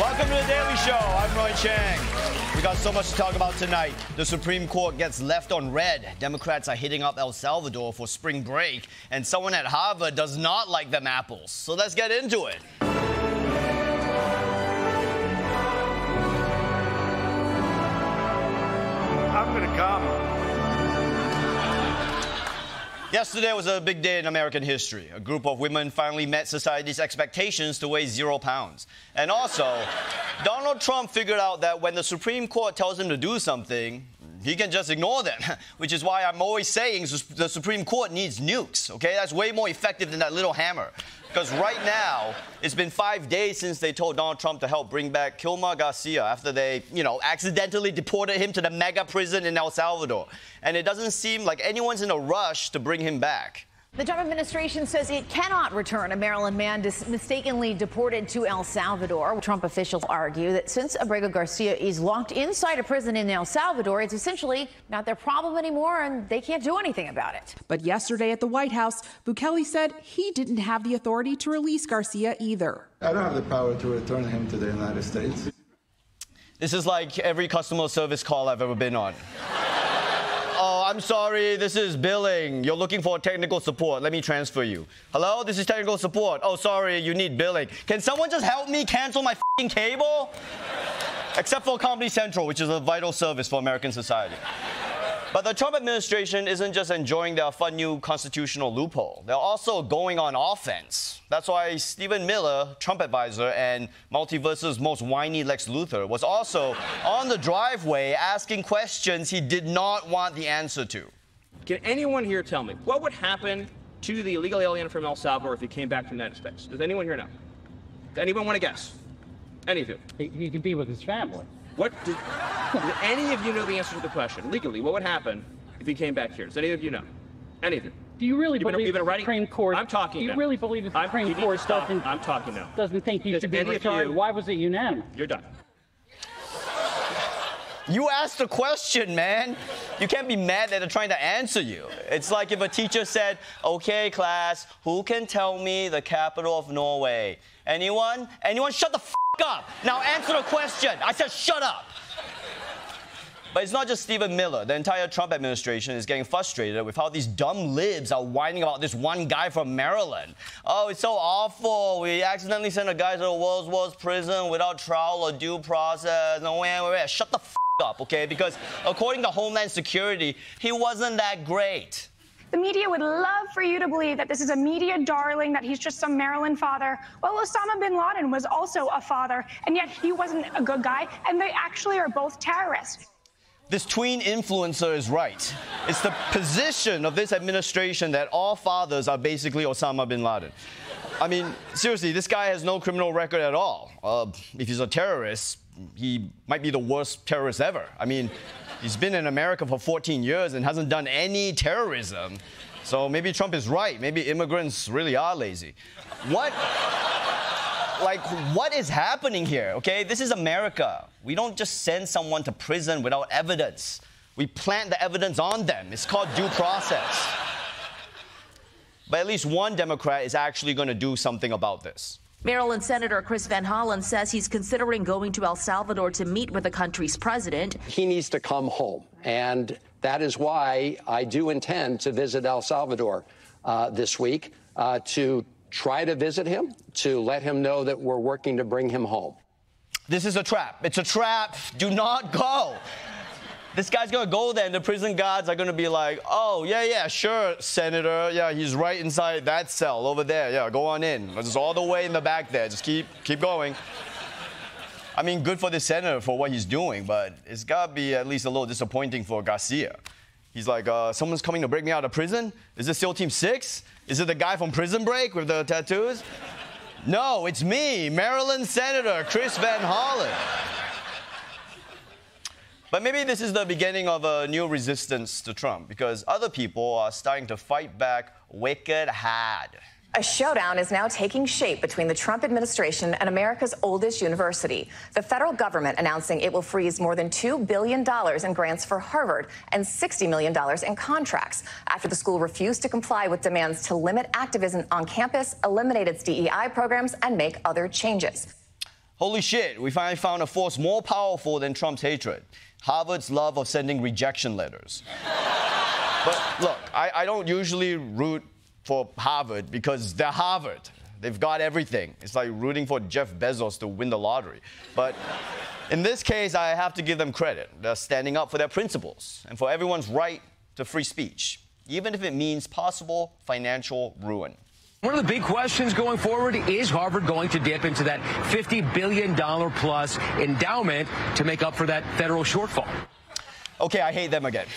Welcome to The Daily Show. I'm Ronny Chieng. We got so much to talk about tonight. The Supreme Court gets left on red. Democrats are hitting up El Salvador for spring break, and someone at Harvard does not like them apples. So let's get into it. I'm gonna come. Yesterday was a big day in American history. A group of women finally met society's expectations to weigh 0 pounds. And also, Donald Trump figured out that when the Supreme Court tells him to do something, he can just ignore them, which is why I'm always saying the Supreme Court needs nukes, okay? That's way more effective than that little hammer. Because right now, it's been 5 days since they told Donald Trump to help bring back Kilmer Garcia after they, accidentally deported him to the mega prison in El Salvador. And it doesn't seem like anyone's in a rush to bring him back. The Trump administration says it cannot return a Maryland man mistakenly deported to El Salvador. Trump officials argue that since Abrego Garcia is locked inside a prison in El Salvador, it's essentially not their problem anymore and they can't do anything about it. But yesterday at the White House, Vacay said he didn't have the authority to release Garcia either. I don't have the power to return him to the United States. This is like every customer service call I've ever been on. Oh, I'm sorry, this is billing. You're looking for technical support. Let me transfer you. Hello, this is technical support. Oh, sorry, you need billing. Can someone just help me cancel my f***ing cable? Except for Comedy Central, which is a vital service for American society. But the Trump administration isn't just enjoying their fun new constitutional loophole. They're also going on offense. That's why Stephen Miller, Trump advisor and Multiverse's most whiny Lex Luthor, was also on the driveway asking questions he did not want the answer to. Can anyone here tell me what would happen to the illegal alien from El Salvador if he came back from the United States? Does anyone here know? Does anyone want to guess? Any of you? He could be with his family. Does any of you know the answer to the question? Legally, what would happen if he came back here? Does any of you know? Any of you? Do you really believe the Supreme Court? I'm talking now. Do you really believe the Supreme Court doesn't think he should be returned? Why was it unanimous? You're done. You asked the question, man. You can't be mad that they're trying to answer you. It's like if a teacher said, okay, class, who can tell me the capital of Norway? Anyone? Anyone? Shut the f*** up. Now answer the question. I said shut up. But it's not just Stephen Miller. The entire Trump administration is getting frustrated with how these dumb libs are whining about this one guy from Maryland. Oh, it's so awful. We accidentally sent a guy to the world's worst prison without trial or due process. No, wait. Shut the f*** up, okay? Because according to Homeland Security, he wasn't that great. The media would love for you to believe that this is a media darling, that he's just some Maryland father. Well, Osama Bin Laden was also a father, and yet he wasn't a good guy, and they actually are both terrorists. This tween influencer is right. It's the position of this administration that all fathers are basically Osama Bin Laden. I mean, seriously, this guy has no criminal record at all. If he's a terrorist, he might be the worst terrorist ever. I mean, he's been in America for 14 years and hasn't done any terrorism. So maybe Trump is right. Maybe immigrants really are lazy. What is happening here, okay? This is America. We don't just send someone to prison without evidence. We plant the evidence on them. It's called due process. But at least one Democrat is actually going to do something about this. Maryland Senator Chris Van Hollen says he's considering going to El Salvador to meet with the country's president. He needs to come home, and that is why I do intend to visit El Salvador this week to try to visit him, to let him know that we're working to bring him home. This is a trap. It's a trap. Do not go. This guy's going to go there, and the prison guards are going to be like, oh, yeah, sure, Senator. Yeah, he's right inside that cell over there. Yeah, go on in. It's all the way in the back there. Just keep going. I mean, good for the senator for what he's doing, but it's got to be at least a little disappointing for Garcia. He's like, someone's coming to break me out of prison? Is this SEAL Team 6? Is it the guy from Prison Break with the tattoos? No, it's me, Maryland Senator Chris Van Hollen. But maybe this is the beginning of a new resistance to Trump, because other people are starting to fight back wicked hard. A showdown is now taking shape between the Trump administration and America's oldest university. The federal government announcing it will freeze more than $2 billion in grants for Harvard and $60 million in contracts after the school refused to comply with demands to limit activism on campus, eliminate its DEI programs, and make other changes. Holy shit, we finally found a force more powerful than Trump's hatred. Harvard's love of sending rejection letters. But look, I don't usually root for Harvard because they're Harvard. They've got everything. It's like rooting for Jeff Bezos to win the lottery. But in this case, I have to give them credit. They're standing up for their principles and for everyone's right to free speech, even if it means possible financial ruin. One of the big questions going forward, is Harvard going to dip into that $50 billion plus endowment to make up for that federal shortfall? Okay, I hate them again.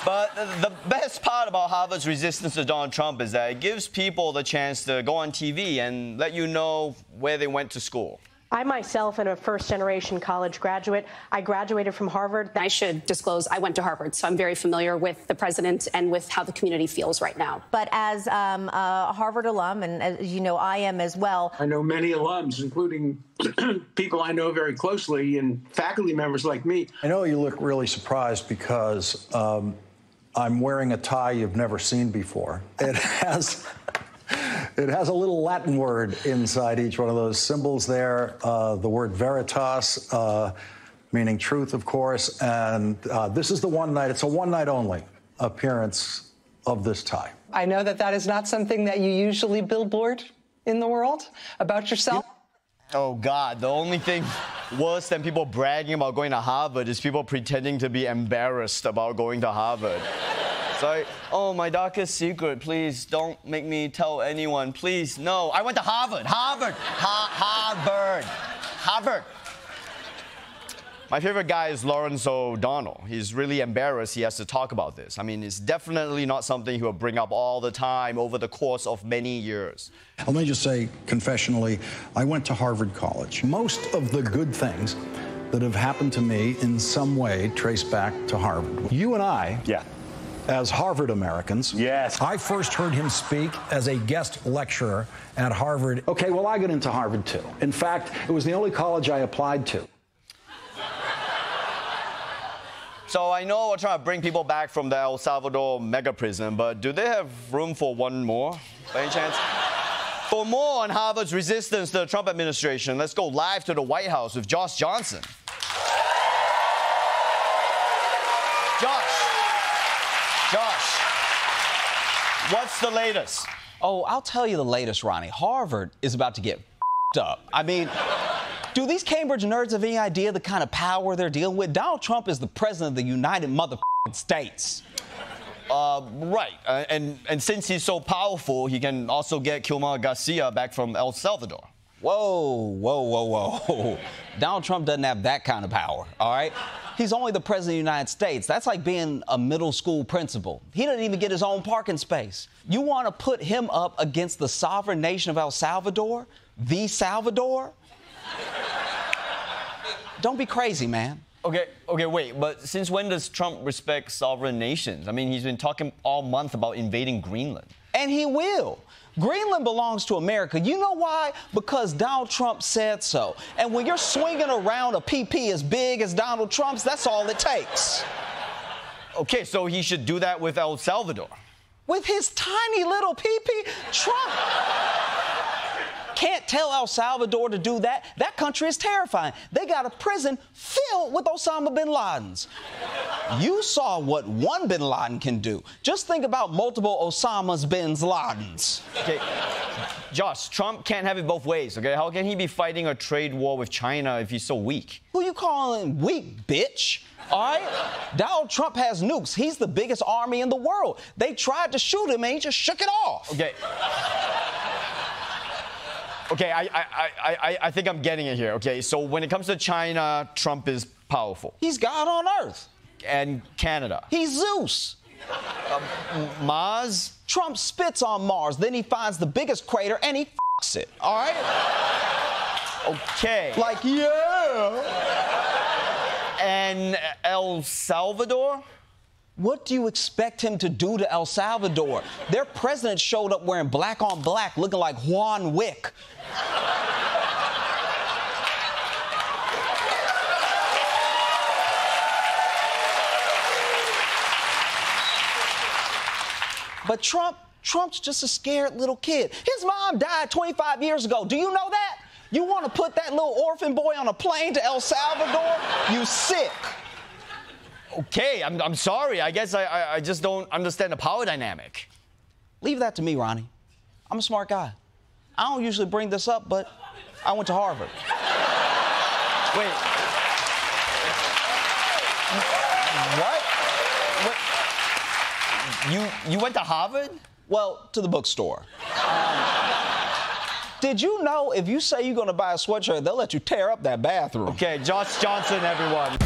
But the best part about Harvard's resistance to Donald Trump is that it gives people the chance to go on TV and let you know where they went to school. I myself am a first-generation college graduate. I graduated from Harvard. I should disclose I went to Harvard, so I'm very familiar with the president and with how the community feels right now. But as a Harvard alum, and as you know, I am as well. I know many alums, including people I know very closely and faculty members like me. I know you look really surprised because I'm wearing a tie you've never seen before. It has a little Latin word inside each one of those symbols there, the word veritas, meaning truth, of course. And this is the one night, it's a one night only appearance of this tie. I know that that is not something that you usually billboard in the world about yourself. Oh, God, the only thing worse than people bragging about going to Harvard is people pretending to be embarrassed about going to Harvard. It's like, oh, my darkest secret, please don't make me tell anyone, please. No, I went to Harvard. Harvard. Harvard. My favorite guy is Lawrence O'Donnell. He's really embarrassed he has to talk about this. I mean, it's definitely not something he will bring up all the time over the course of many years. Let me just say, confessionally, I went to Harvard College. Most of the good things that have happened to me in some way trace back to Harvard. You and I, as Harvard Americans, I first heard him speak as a guest lecturer at Harvard. Okay, well, I got into Harvard, too. In fact, it was the only college I applied to. So I know we're trying to bring people back from the El Salvador mega prison, but do they have room for one more, by any chance? For more on Harvard's resistance to the Trump administration, let's go live to the White House with Josh Johnson. Josh, what's the latest? Oh, I'll tell you the latest, Ronnie. Harvard is about to get up. I mean, do these Cambridge nerds have any idea the kind of power they're dealing with? Donald Trump is the president of the United States. Right. And since he's so powerful, he can also get Kilmar Garcia back from El Salvador. Whoa. Donald Trump doesn't have that kind of power, all right? He's only the president of the United States. That's like being a middle school principal. He doesn't even get his own parking space. You want to put him up against the sovereign nation of El Salvador? The Salvador? Don't be crazy, man. Okay, wait, but since when does Trump respect sovereign nations? I mean, he's been talking all month about invading Greenland. And he will. Greenland belongs to America. You know why? Because Donald Trump said so. And when you're swinging around a PP as big as Donald Trump's, that's all it takes. Okay, so he should do that with El Salvador. With his tiny little PP? Trump can't tell El Salvador to do that. That country is terrifying. They got a prison filled with Osama Bin Ladens. You saw what one Bin Laden can do. Just think about multiple Osamas Bin Ladens. Okay, Josh, Trump can't have it both ways, okay? How can he be fighting a trade war with China if he's so weak? Who you calling weak, bitch? All right? Donald Trump has nukes. He's the biggest army in the world. They tried to shoot him and he just shook it off. Okay, I think I'm getting it here. Okay, so when it comes to China, Trump is powerful. He's God on earth. And Canada. He's Zeus. Mars? Trump spits on Mars, then he finds the biggest crater and he f***s it, all right? Okay. Like, yeah. And El Salvador? What do you expect him to do to El Salvador? Their president showed up wearing black on black, looking like Juan Wick. But Trump's just a scared little kid. His mom died 25 years ago. Do you know that? You want to put that little orphan boy on a plane to El Salvador? You sick. Okay, I'm sorry. I guess I just don't understand the power dynamic. Leave that to me, Ronnie. I'm a smart guy. I don't usually bring this up, but I went to Harvard. Wait. What? You went to Harvard? Well, to the bookstore. Did you know if you say you're going to buy a sweatshirt, they'll let you tear up that bathroom? Okay, Josh Johnson, everyone.